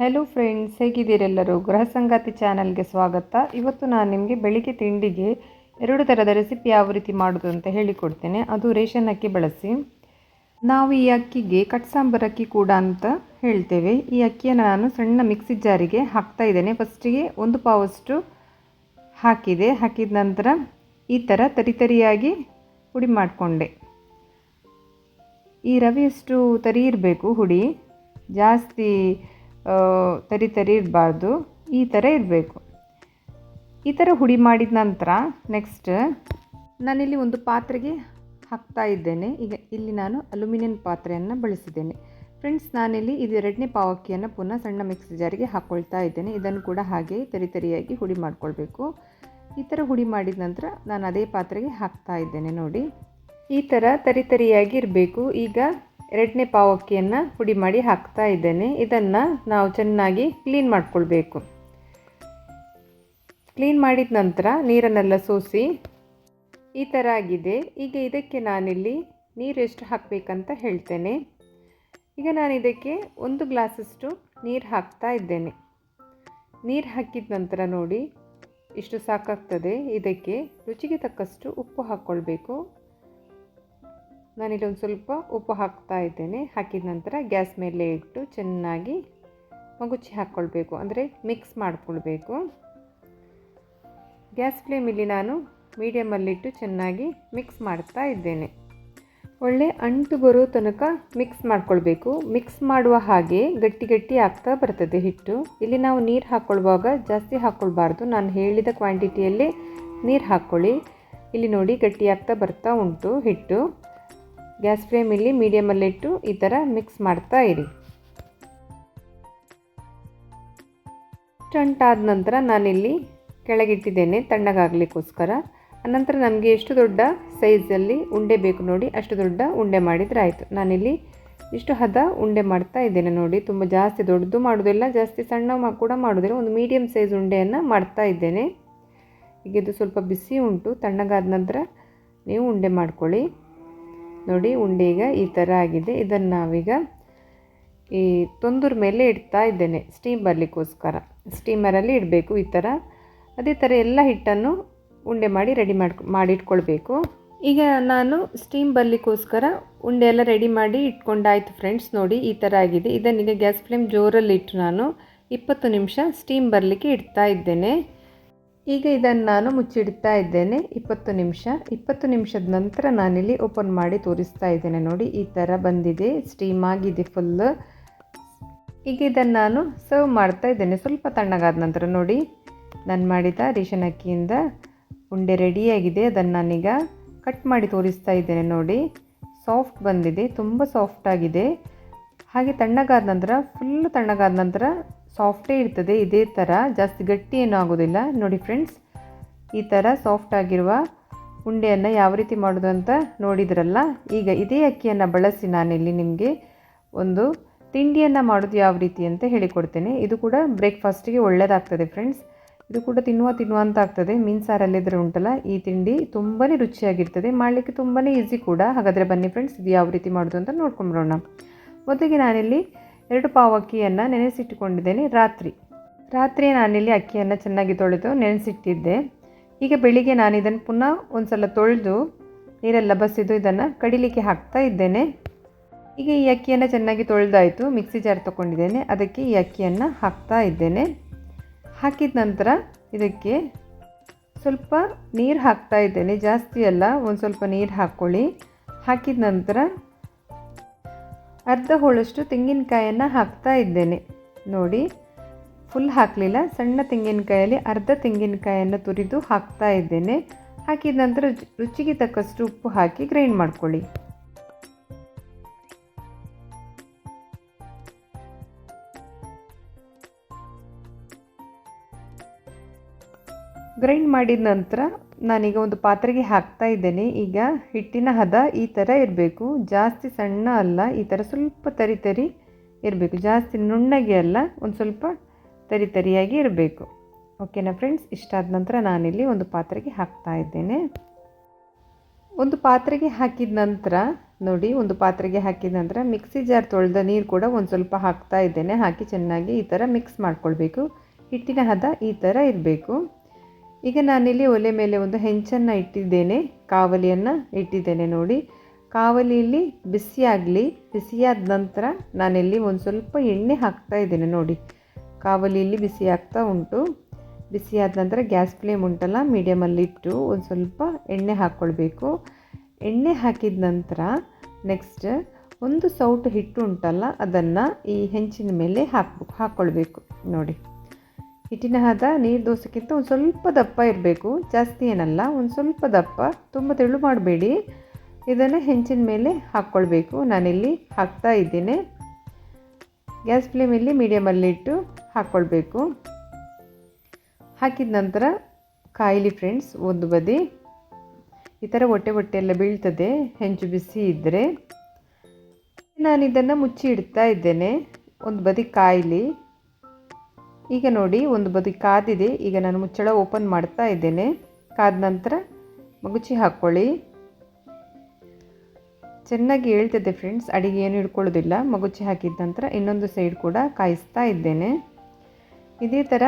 Hello friends, ಹೇಗಿದ್ದೀರೆಲ್ಲರೂ? ಗೃಹ ಸಂಗಾತಿ ಚಾನಲ್ಗೆ ಸ್ವಾಗತ. ಇವತ್ತು ನಾನು ನಿಮಗೆ ಬೆಳಿಗ್ಗೆ ತಿಂಡಿಗೆ 2 ಥರದ ರೆಸಿಪಿ ಯಾವ ರೀತಿ ಮಾಡೋದು ಅಂತ ಹೇಳಿಕೊಡ್ತೇನೆ. ಅದು ರೇಷನ್ ಅಕ್ಕಿ ಬಳಸಿ. ನಾವು ಈ ಅಕ್ಕಿಗೆ ಕಟ್ ಸಾಂಬಾರ್ ಅಕ್ಕಿ ಕೂಡ ಅಂತ ಹೇಳ್ತೇವೆ. ಈ ಅಕ್ಕಿಯನ್ನು ನಾನು ಸಣ್ಣ ಮಿಕ್ಸಿ ಜಾರಿಗೆ ಹಾಕ್ತಾ ಇದ್ದೇನೆ. ಫಸ್ಟಿಗೆ 1 ಪಾವಷ್ಟು ಹಾಕಿದೆ. ಹಾಕಿದ ನಂತರ ಈ ಥರ ತರಿಯಾಗಿ ಹುಡಿ ಮಾಡಿಕೊಂಡೆ. ಈ ರವೆಯಷ್ಟು ತರಿ ಇರಬೇಕು, ಹುಡಿ ಜಾಸ್ತಿ ತರಿ ಇರಬಾರ್ದು, ಈ ಥರ ಇರಬೇಕು. ಈ ಥರ ಹುಡಿ ಮಾಡಿದ ನಂತರ ನೆಕ್ಸ್ಟ್ ನಾನಿಲ್ಲಿ ಒಂದು ಪಾತ್ರೆಗೆ ಹಾಕ್ತಾ ಇದ್ದೇನೆ. ಈಗ ಇಲ್ಲಿ ನಾನು ಅಲ್ಯೂಮಿನಿಯಂ ಪಾತ್ರೆಯನ್ನು ಬಳಸಿದ್ದೇನೆ. ಫ್ರೆಂಡ್ಸ್, ನಾನಿಲ್ಲಿ ಇದು 2ನೇ ಪಾವಕ್ಕಿಯನ್ನು ಪುನಃ ಸಣ್ಣ ಮಿಕ್ಸಿ ಜಾರಿಗೆ ಹಾಕ್ಕೊಳ್ತಾ ಇದ್ದೇನೆ. ಇದನ್ನು ಕೂಡ ಹಾಗೆ ತರಿಯಾಗಿ ಹುಡಿ ಮಾಡ್ಕೊಳ್ಬೇಕು. ಈ ಥರ ಹುಡಿ ಮಾಡಿದ ನಂತರ ನಾನು ಅದೇ ಪಾತ್ರೆಗೆ ಹಾಕ್ತಾ ಇದ್ದೇನೆ. ನೋಡಿ, ಈ ಥರ ತರಿಯಾಗಿ ಇರಬೇಕು. ಈಗ 2ನೇ ಪಾವಕ್ಕಿಯನ್ನು ಪುಡಿ ಮಾಡಿ ಹಾಕ್ತಾ ಇದ್ದೇನೆ. ಇದನ್ನು ನಾವು ಚೆನ್ನಾಗಿ ಕ್ಲೀನ್ ಮಾಡ್ಕೊಳ್ಬೇಕು. ಕ್ಲೀನ್ ಮಾಡಿದ ನಂತರ ನೀರನ್ನೆಲ್ಲ ಸೋಸಿ ಈ ಥರ ಆಗಿದೆ. ಈಗ ಇದಕ್ಕೆ ನಾನಿಲ್ಲಿ ನೀರು ಎಷ್ಟು ಹಾಕಬೇಕಂತ ಹೇಳ್ತೇನೆ. ಈಗ ನಾನು ಇದಕ್ಕೆ 1 ಗ್ಲಾಸಷ್ಟು ನೀರು ಹಾಕ್ತಾ ಇದ್ದೇನೆ. ನೀರು ಹಾಕಿದ ನಂತರ ನೋಡಿ ಇಷ್ಟು ಸಾಕಾಗ್ತದೆ. ಇದಕ್ಕೆ ರುಚಿಗೆ ತಕ್ಕಷ್ಟು ಉಪ್ಪು ಹಾಕ್ಕೊಳ್ಬೇಕು. ನಾನಿಲ್ಲಿ ಒಂದು ಸ್ವಲ್ಪ ಉಪ್ಪು ಹಾಕ್ತಾ ಇದ್ದೇನೆ. ಹಾಕಿದ ನಂತರ ಗ್ಯಾಸ್ ಮೇಲೆ ಇಟ್ಟು ಚೆನ್ನಾಗಿ ಮಗುಚಿ ಹಾಕ್ಕೊಳ್ಬೇಕು, ಅಂದರೆ ಮಿಕ್ಸ್ ಮಾಡಿಕೊಳ್ಬೇಕು. ಗ್ಯಾಸ್ ಫ್ಲೇಮಲ್ಲಿ ನಾನು ಮೀಡಿಯಮಲ್ಲಿಟ್ಟು ಚೆನ್ನಾಗಿ ಮಿಕ್ಸ್ ಮಾಡ್ತಾ ಇದ್ದೇನೆ. ಒಳ್ಳೆ ಅಂಟು ಬರೋ ತನಕ ಮಿಕ್ಸ್ ಮಾಡ್ಕೊಳ್ಬೇಕು. ಮಿಕ್ಸ್ ಮಾಡುವ ಹಾಗೆ ಗಟ್ಟಿ ಆಗ್ತಾ ಬರ್ತದೆ ಹಿಟ್ಟು. ಇಲ್ಲಿ ನಾವು ನೀರು ಹಾಕ್ಕೊಳ್ಳುವಾಗ ಜಾಸ್ತಿ ಹಾಕ್ಕೊಳ್ಬಾರ್ದು. ನಾನು ಹೇಳಿದ ಕ್ವಾಂಟಿಟಿಯಲ್ಲಿ ನೀರು ಹಾಕ್ಕೊಳ್ಳಿ. ಇಲ್ಲಿ ನೋಡಿ ಗಟ್ಟಿ ಆಗ್ತಾ ಬರ್ತಾ ಉಂಟು ಹಿಟ್ಟು. ಗ್ಯಾಸ್ ಫ್ಲೇಮಲ್ಲಿ ಮೀಡಿಯಮಲ್ಲಿಟ್ಟು ಈ ಥರ ಮಿಕ್ಸ್ ಮಾಡ್ತಾ ಇರಿ. ಅಂಟಾದ ನಂತರ ನಾನಿಲ್ಲಿ ಕೆಳಗಿಟ್ಟಿದ್ದೇನೆ ತಣ್ಣಗಾಗಲಿಕ್ಕೋಸ್ಕರ. ಅನಂತರ ನಮಗೆ ಎಷ್ಟು ದೊಡ್ಡ ಸೈಜಲ್ಲಿ ಉಂಡೆ ಬೇಕು ನೋಡಿ, ಅಷ್ಟು ದೊಡ್ಡ ಉಂಡೆ ಮಾಡಿದರೆ ಆಯಿತು. ನಾನಿಲ್ಲಿ ಇಷ್ಟು ಹದ ಉಂಡೆ ಮಾಡ್ತಾ ಇದ್ದೇನೆ. ನೋಡಿ, ತುಂಬ ಜಾಸ್ತಿ ದೊಡ್ಡದು ಮಾಡೋದಿಲ್ಲ, ಜಾಸ್ತಿ ಸಣ್ಣ ಕೂಡ ಮಾಡೋದಿಲ್ಲ. ಒಂದು ಮೀಡಿಯಮ್ ಸೈಜ್ ಉಂಡೆಯನ್ನು ಮಾಡ್ತಾ ಇದ್ದೇನೆ. ಈಗ ಇದು ಸ್ವಲ್ಪ ಬಿಸಿ ಉಂಟು. ತಣ್ಣಗಾದ ನಂತರ ನೀವು ಉಂಡೆ ಮಾಡ್ಕೊಳ್ಳಿ. ನೋಡಿ, ಉಂಡೆ ಈಗ ಈ ಥರ ಆಗಿದೆ. ಇದನ್ನು ನಾವೀಗ ಈ ತೊಂದೂರ ಮೇಲೆ ಇಡ್ತಾ ಇದ್ದೇನೆ ಸ್ಟೀಮ್ ಬರಲಿಕ್ಕೋಸ್ಕರ. ಸ್ಟೀಮರಲ್ಲಿ ಇಡಬೇಕು ಈ ಥರ. ಅದೇ ಥರ ಎಲ್ಲ ಹಿಟ್ಟನ್ನು ಉಂಡೆ ಮಾಡಿ ರೆಡಿ ಮಾಡಿಟ್ಕೊಳ್ಬೇಕು. ಈಗ ನಾನು ಸ್ಟೀಮ್ ಬರಲಿಕ್ಕೋಸ್ಕರ ಉಂಡೆ ಎಲ್ಲ ರೆಡಿ ಮಾಡಿ ಇಟ್ಕೊಂಡಾಯಿತು ಫ್ರೆಂಡ್ಸ್. ನೋಡಿ ಈ ಥರ ಆಗಿದೆ. ಇದನ್ನೀಗ ಗ್ಯಾಸ್ ಫ್ಲೇಮ್ ಜೋರಲ್ಲಿ ಇಟ್ಟು ನಾನು 20 ನಿಮಿಷ ಸ್ಟೀಮ್ ಬರಲಿಕ್ಕೆ ಇಡ್ತಾ ಇದ್ದೇನೆ. ಈಗ ಇದನ್ನು ನಾನು ಮುಚ್ಚಿಡ್ತಾ ಇದ್ದೇನೆ 20 ನಿಮಿಷ. 20 ನಿಮಿಷದ ನಂತರ ನಾನಿಲ್ಲಿ ಓಪನ್ ಮಾಡಿ ತೋರಿಸ್ತಾ ಇದ್ದೇನೆ. ನೋಡಿ ಈ ಥರ ಬಂದಿದೆ, ಸ್ಟೀಮ್ ಆಗಿದೆ ಫುಲ್. ಈಗ ಇದನ್ನು ನಾನು ಸರ್ವ್ ಮಾಡ್ತಾ ಇದ್ದೇನೆ ಸ್ವಲ್ಪ ತಣ್ಣಗಾದ ನಂತರ. ನೋಡಿ, ನಾನು ಮಾಡಿದ ರೇಷನ್ ಅಕ್ಕಿಯಿಂದ ಉಂಡೆ ರೆಡಿಯಾಗಿದೆ. ಅದನ್ನು ನಾನೀಗ ಕಟ್ ಮಾಡಿ ತೋರಿಸ್ತಾ ಇದ್ದೇನೆ. ನೋಡಿ, ಸಾಫ್ಟ್ ಬಂದಿದೆ, ತುಂಬ ಸಾಫ್ಟ್ ಆಗಿದೆ. ಹಾಗೆ ತಣ್ಣಗಾದ ನಂತರ ಫುಲ್ ತಣ್ಣಗಾದ ನಂತರ ಸಾಫ್ಟೇ ಇರ್ತದೆ. ಇದೇ ಥರ ಜಾಸ್ತಿ ಗಟ್ಟಿ ಏನೂ ಆಗೋದಿಲ್ಲ. ನೋಡಿ ಫ್ರೆಂಡ್ಸ್, ಈ ಥರ ಸಾಫ್ಟ್ ಆಗಿರುವ ಉಂಡೆಯನ್ನು ಯಾವ ರೀತಿ ಮಾಡೋದು ಅಂತ ನೋಡಿದ್ರಲ್ಲ. ಈಗ ಇದೇ ಅಕ್ಕಿಯನ್ನು ಬಳಸಿ ನಾನಿಲ್ಲಿ ನಿಮಗೆ ಒಂದು ತಿಂಡಿಯನ್ನು ಮಾಡೋದು ಯಾವ ರೀತಿ ಅಂತ ಹೇಳಿಕೊಡ್ತೇನೆ. ಇದು ಕೂಡ ಬ್ರೇಕ್ಫಾಸ್ಟಿಗೆ ಒಳ್ಳೆಯದಾಗ್ತದೆ ಫ್ರೆಂಡ್ಸ್. ಇದು ಕೂಡ ತಿನ್ನುವ ಅಂತ ಆಗ್ತದೆ. ಮೀನು ಸಾರಲ್ಲಿದ್ದರೆ ಉಂಟಲ್ಲ, ಈ ತಿಂಡಿ ತುಂಬಾ ರುಚಿಯಾಗಿರ್ತದೆ, ಮಾಡಲಿಕ್ಕೆ ತುಂಬಾ ಈಸಿ ಕೂಡ. ಹಾಗಾದರೆ ಬನ್ನಿ ಫ್ರೆಂಡ್ಸ್, ಇದು ಯಾವ ರೀತಿ ಮಾಡೋದು ಅಂತ ನೋಡ್ಕೊಂಬರೋಣ. ಮೊದಲಿಗೆ ನಾನಿಲ್ಲಿ 2 ಪಾವ್ ಅಕ್ಕಿಯನ್ನು ನೆನೆಸಿಟ್ಟುಕೊಂಡಿದ್ದೇನೆ. ರಾತ್ರಿ ನಾನಿಲ್ಲಿ ಅಕ್ಕಿಯನ್ನು ಚೆನ್ನಾಗಿ ತೊಳೆದು ನೆನೆಸಿಟ್ಟಿದ್ದೆ. ಈಗ ಬೆಳಿಗ್ಗೆ ನಾನು ಇದನ್ನು ಪುನಃ ಒಂದು ಸಲ ತೊಳೆದು ನೀರೆಲ್ಲ ಬಸಿದು ಇದನ್ನು ಕಡಿಲಿಕ್ಕೆ ಹಾಕ್ತಾ ಇದ್ದೇನೆ. ಈಗ ಈ ಅಕ್ಕಿಯನ್ನು ಚೆನ್ನಾಗಿ ತೊಳೆದಾಯಿತು. ಮಿಕ್ಸಿ ಜಾರ್ ತೊಗೊಂಡಿದ್ದೇನೆ, ಅದಕ್ಕೆ ಈ ಅಕ್ಕಿಯನ್ನು ಹಾಕ್ತಾ ಇದ್ದೇನೆ. ಹಾಕಿದ ನಂತರ ಇದಕ್ಕೆ ಸ್ವಲ್ಪ ನೀರು ಹಾಕ್ತಾ ಇದ್ದೇನೆ, ಜಾಸ್ತಿ ಅಲ್ಲ, ಒಂದು ಸ್ವಲ್ಪ ನೀರು ಹಾಕ್ಕೊಳ್ಳಿ. ಹಾಕಿದ ನಂತರ ಅರ್ಧ ಹೋಳಷ್ಟು ತೆಂಗಿನಕಾಯನ್ನು ಹಾಕ್ತಾ ಇದ್ದೇನೆ. ನೋಡಿ, ಫುಲ್ ಹಾಕಲಿಲ್ಲ, ಸಣ್ಣ ತೆಂಗಿನಕಾಯಲ್ಲಿ ಅರ್ಧ ತೆಂಗಿನಕಾಯನ್ನು ತುರಿದು ಹಾಕ್ತಾ ಇದ್ದೇನೆ. ಹಾಕಿದ ನಂತರ ರುಚಿಗೆ ತಕ್ಕಷ್ಟು ಉಪ್ಪು ಹಾಕಿ ಗ್ರೈಂಡ್ ಮಾಡ್ಕೊಳ್ಳಿ. ಗ್ರೈಂಡ್ ಮಾಡಿದ ನಂತರ ನಾನೀಗ ಒಂದು ಪಾತ್ರೆಗೆ ಹಾಕ್ತಾ ಇದ್ದೇನೆ. ಈಗ ಹಿಟ್ಟಿನ ಹದ ಈ ಥರ ಇರಬೇಕು, ಜಾಸ್ತಿ ಸಣ್ಣ ಅಲ್ಲ, ಈ ಥರ ಸ್ವಲ್ಪ ತರಿ ಇರಬೇಕು, ಜಾಸ್ತಿ ನುಣ್ಣಗೆ ಅಲ್ಲ, ಒಂದು ಸ್ವಲ್ಪ ತರಿಯಾಗಿ ಇರಬೇಕು. ಓಕೆನಾ ಫ್ರೆಂಡ್ಸ್? ಇಷ್ಟಾದ ನಂತರ ನಾನಿಲ್ಲಿ ಒಂದು ಪಾತ್ರೆಗೆ ಹಾಕ್ತಾ ಇದ್ದೇನೆ. ಒಂದು ಪಾತ್ರೆಗೆ ಹಾಕಿದ ನಂತರ ನೋಡಿ ಒಂದು ಪಾತ್ರೆಗೆ ಹಾಕಿದ ನಂತರ ಮಿಕ್ಸಿ ಜಾರ್ ತೊಳೆದ ನೀರು ಕೂಡ ಒಂದು ಸ್ವಲ್ಪ ಹಾಕ್ತಾ ಇದ್ದೇನೆ. ಹಾಕಿ ಚೆನ್ನಾಗಿ ಈ ಥರ ಮಿಕ್ಸ್ ಮಾಡ್ಕೊಳ್ಬೇಕು. ಹಿಟ್ಟಿನ ಹದ ಈ ಥರ ಇರಬೇಕು. ಈಗ ನಾನಿಲ್ಲಿ ಒಲೆ ಮೇಲೆ ಒಂದು ಹೆಂಚನ್ನು ಇಟ್ಟಿದ್ದೇನೆ, ಕಾವಲಿಯನ್ನು ಇಟ್ಟಿದ್ದೇನೆ. ನೋಡಿ, ಕಾವಲಿಯಲ್ಲಿ ಬಿಸಿಯಾಗಲಿ. ಬಿಸಿಯಾದ ನಂತರ ನಾನಿಲ್ಲಿ ಒಂದು ಸ್ವಲ್ಪ ಎಣ್ಣೆ ಹಾಕ್ತಾ ಇದ್ದೇನೆ. ನೋಡಿ, ಕಾವಲಿಯಲ್ಲಿ ಬಿಸಿ ಆಗ್ತಾ ಉಂಟು. ಬಿಸಿಯಾದ ನಂತರ ಗ್ಯಾಸ್ ಫ್ಲೇಮ್ ಉಂಟಲ್ಲ ಮೀಡಿಯಮಲ್ಲಿಟ್ಟು ಒಂದು ಸ್ವಲ್ಪ ಎಣ್ಣೆ ಹಾಕ್ಕೊಳ್ಬೇಕು. ಎಣ್ಣೆ ಹಾಕಿದ ನಂತರ ನೆಕ್ಸ್ಟ್ ಒಂದು ಸೌಟು ಹಿಟ್ಟು ಉಂಟಲ್ಲ ಅದನ್ನು ಈ ಹೆಂಚಿನ ಮೇಲೆ ಹಾಕ್ಕೊಳ್ಬೇಕು. ನೋಡಿ, ಹಿಟ್ಟಿನ ಹದ ನೀರು ದೋಸೆಗಿಂತ ಒಂದು ಸ್ವಲ್ಪ ದಪ್ಪ ಇರಬೇಕು, ಜಾಸ್ತಿ ಏನಲ್ಲ, ಒಂದು ಸ್ವಲ್ಪ ದಪ್ಪ, ತುಂಬ ತೆಳು ಮಾಡಬೇಡಿ. ಇದನ್ನು ಹೆಂಚಿನ ಮೇಲೆ ಹಾಕ್ಕೊಳ್ಬೇಕು. ನಾನಿಲ್ಲಿ ಹಾಕ್ತಾ ಇದ್ದೇನೆ. ಗ್ಯಾಸ್ ಫ್ಲೇಮಲ್ಲಿ ಮೀಡಿಯಮಲ್ಲಿಟ್ಟು ಹಾಕ್ಕೊಳ್ಬೇಕು. ಹಾಕಿದ ನಂತರ ಕಾಯಿಲಿ ಫ್ರೆಂಡ್ಸ್. ಒಂದು ಬದಿ ಈ ಥರ ಹೊಟ್ಟೆ ಎಲ್ಲ ಬೀಳ್ತದೆ ಹೆಂಚು ಬಿಸಿ ಇದ್ದರೆ. ನಾನು ಇದನ್ನು ಮುಚ್ಚಿ ಇಡ್ತಾ ಇದ್ದೇನೆ. ಒಂದು ಬದಿ ಕಾಯಿಲಿ. ಈಗ ನೋಡಿ, ಒಂದು ಬದಿ ಕಾದಿದೆ. ಈಗ ನಾನು ಮುಚ್ಚಳ ಓಪನ್ ಮಾಡ್ತಾ ಇದ್ದೇನೆ. ಕಾದ ನಂತರ ಮಗುಚಿ ಹಾಕ್ಕೊಳ್ಳಿ. ಚೆನ್ನಾಗಿ ಹೇಳ್ತದೆ ಫ್ರೆಂಡ್ಸ್, ಅಡಿಗೆ ಏನು ಹಿಡ್ಕೊಳ್ಳೋದಿಲ್ಲ. ಮಗುಚಿ ಹಾಕಿದ ನಂತರ ಇನ್ನೊಂದು ಸೈಡ್ ಕೂಡ ಕಾಯಿಸ್ತಾ ಇದ್ದೇನೆ. ಇದೇ ಥರ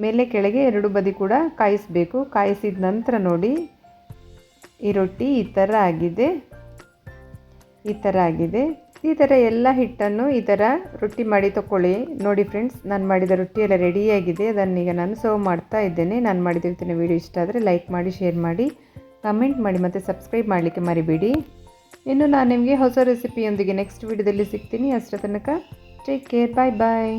ಮೇಲೆ ಕೆಳಗೆ ಎರಡು ಬದಿ ಕೂಡ ಕಾಯಿಸಬೇಕು. ಕಾಯಿಸಿದ ನಂತರ ನೋಡಿ, ಈ ರೊಟ್ಟಿ ಈ ಥರ ಆಗಿದೆ. ಈ ಥರ ಎಲ್ಲ ಹಿಟ್ಟನ್ನು ಈ ಥರ ರೊಟ್ಟಿ ಮಾಡಿ ತಗೊಳ್ಳಿ. ನೋಡಿ ಫ್ರೆಂಡ್ಸ್, ನಾನು ಮಾಡಿದ ರೊಟ್ಟಿ ಎಲ್ಲ ರೆಡಿಯಾಗಿದೆ. ಅದನ್ನೀಗ ನಾನು ಸರ್ವ್ ಮಾಡ್ತಾ ಇದ್ದೇನೆ. ನಾನು ಮಾಡಿದ ಇವತ್ತಿನ ವೀಡಿಯೋ ಇಷ್ಟ ಆದರೆ ಲೈಕ್ ಮಾಡಿ, ಶೇರ್ ಮಾಡಿ, ಕಮೆಂಟ್ ಮಾಡಿ ಮತ್ತು ಸಬ್ಸ್ಕ್ರೈಬ್ ಮಾಡಲಿಕ್ಕೆ ಮರಿಬೇಡಿ. ಇನ್ನು ನಾನು ನಿಮಗೆ ಹೊಸ ರೆಸಿಪಿಯೊಂದಿಗೆ ನೆಕ್ಸ್ಟ್ ವೀಡಿಯೋದಲ್ಲಿ ಸಿಗ್ತೀನಿ. ಅಷ್ಟರ ತನಕ ಟೇಕ್ ಕೇರ್, ಬಾಯ್ ಬಾಯ್.